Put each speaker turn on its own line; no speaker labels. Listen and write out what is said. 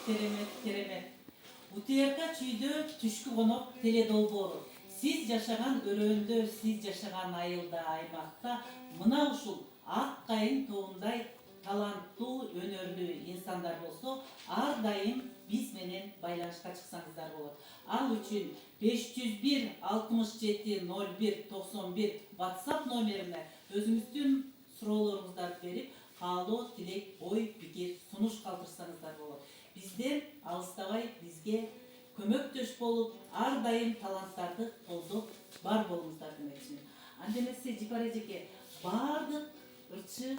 Keremet, keremet. Bu tiyerka çüydö түшкү конок теле долбоору. Сиз жашаган өрөөндө, сиз жашаган айылда, аймакта мына ушул ак кайын тоундай таланттуу, өнөрлүү инсандар болсо, ар дайым биз менен байланышка чыксаңыздар болот. Ал үчүн 501 67 01 91 WhatsApp номерине өзүңүздүн суроолоруңуздарды берип, каалоо, тилек, ой, пикир, сунуш калтырсаңыздар болот. Бизден алыстабай бизге көмөктөш болуп, ар дайым таланттарды колдоп бар болуңуздар демекчимин. Анда эмесе Жипара эжеке, баардык ырчы